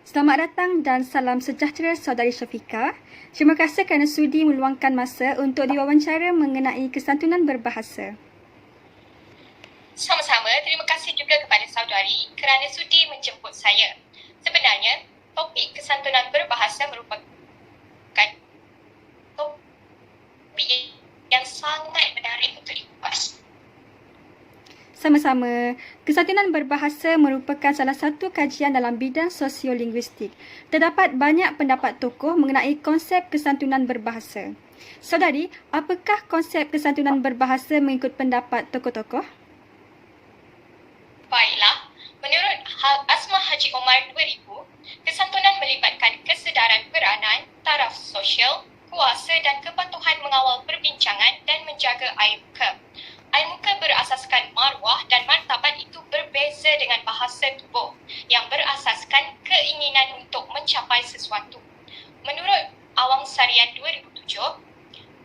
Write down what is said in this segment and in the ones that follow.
Selamat datang dan salam sejahtera saudari Syafiqah. Terima kasih kerana sudi meluangkan masa untuk diwawancara mengenai kesantunan berbahasa. Sama-sama, terima kasih juga kepada saudari kerana sudi menjemput saya. Sebenarnya, topik kesantunan berbahasa merupakan topik yang sangat menarik untuk dikupas. Sama-sama, kesantunan berbahasa merupakan salah satu kajian dalam bidang sosiolinguistik. Terdapat banyak pendapat tokoh mengenai konsep kesantunan berbahasa. Saudari, apakah konsep kesantunan berbahasa mengikut pendapat tokoh-tokoh? Baiklah, menurut Asma Haji Omar 2000, kesantunan melibatkan kesedaran peranan, taraf sosial, kuasa dan kepatuhan mengawal perbincangan dan menjaga air muka. Air muka berasaskan maruah dan martabat itu berbeza dengan bahasa tubuh yang berasaskan keinginan untuk mencapai sesuatu. Menurut Awang Sarian 2007,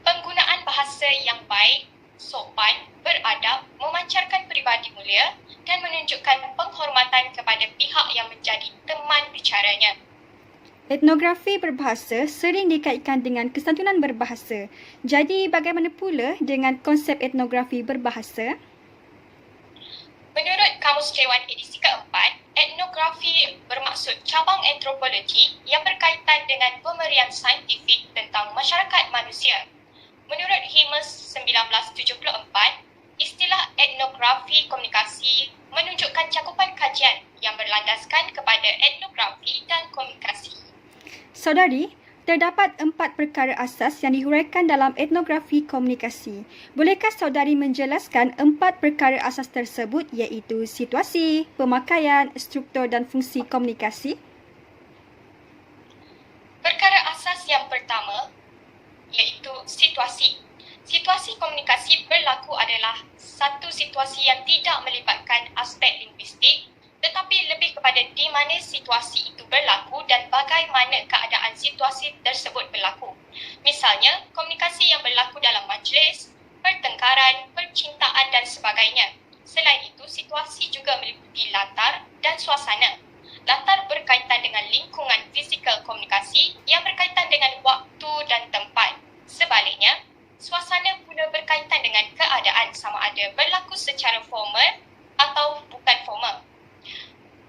penggunaan bahasa yang baik, sopan, beradab, memancarkan peribadi mulia dan menunjukkan penghormatan kepada pihak yang menjadi teman bicaranya. Etnografi berbahasa sering dikaitkan dengan kesantunan berbahasa. Jadi, bagaimana pula dengan konsep etnografi berbahasa? Menurut Kamus Dewan edisi keempat, etnografi bermaksud cabang antropologi yang berkaitan dengan pemberian saintifik tentang masyarakat manusia. Menurut Himes 1974, istilah etnografi komunikasi menunjukkan cakupan kajian yang berlandaskan kepada etnografi dan komunikasi. Saudari, terdapat 4 perkara asas yang dihuraikan dalam etnografi komunikasi. Bolehkah saudari menjelaskan 4 perkara asas tersebut iaitu situasi, pemakaian, struktur dan fungsi komunikasi? Perkara asas yang pertama iaitu situasi. Situasi komunikasi berlaku adalah satu situasi yang tidak melibatkan aspek linguistik tetapi lebih kepada di mana situasi itu berlaku dan bagaimana keadaan situasi tersebut berlaku. Misalnya, komunikasi yang berlaku dalam majlis, pertengkaran, percintaan dan sebagainya. Selain itu, situasi juga meliputi latar dan suasana. Latar berkaitan dengan lingkungan fizikal komunikasi yang berkaitan dengan waktu dan tempat. Sebaliknya, suasana pula berkaitan dengan keadaan sama ada berlaku secara formal atau bukan formal.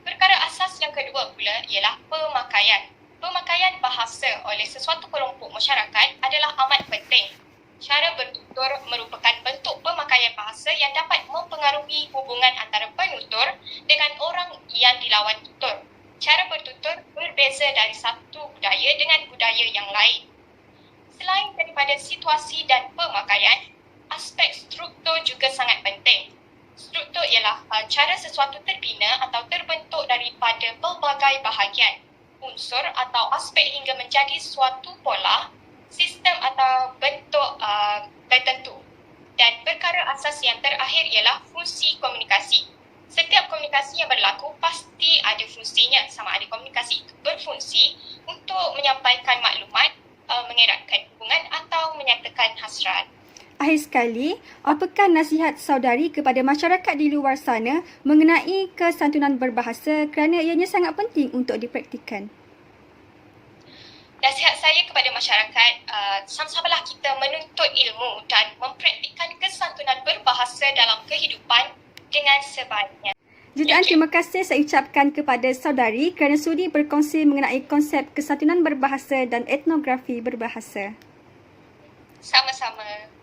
Perkara asas yang kedua pula ialah pemakaian. Pemakaian bahasa oleh sesuatu kelompok masyarakat adalah amat penting. Cara bertutur merupakan bentuk pemakaian bahasa yang dapat mempengaruhi hubungan antara penutur dengan orang yang dilawan tutur. Cara bertutur berbeza dari satu budaya dengan budaya yang lain. Selain daripada situasi dan pemakaian, aspek struktur juga sangat penting. Struktur ialah cara sesuatu terbina atau terbentuk daripada pelbagai bahagian, unsur atau aspek hingga menjadi suatu pola, sistem atau bentuk tertentu. Dan perkara asas yang terakhir ialah fungsi komunikasi. Setiap komunikasi yang berlaku pasti ada fungsinya, sama ada komunikasi itu berfungsi untuk menyampaikan maklumat, mengeratkan hubungan atau menyatakan hasrat. Akhir sekali, apakah nasihat saudari kepada masyarakat di luar sana mengenai kesantunan berbahasa kerana ianya sangat penting untuk dipraktikkan? Nasihat saya kepada masyarakat, sama-samalah kita menuntut ilmu dan mempraktikkan kesantunan berbahasa dalam kehidupan dengan sebaiknya. Jutaan terima kasih saya ucapkan kepada saudari kerana sudi berkongsi mengenai konsep kesantunan berbahasa dan etnografi berbahasa. Sama-sama.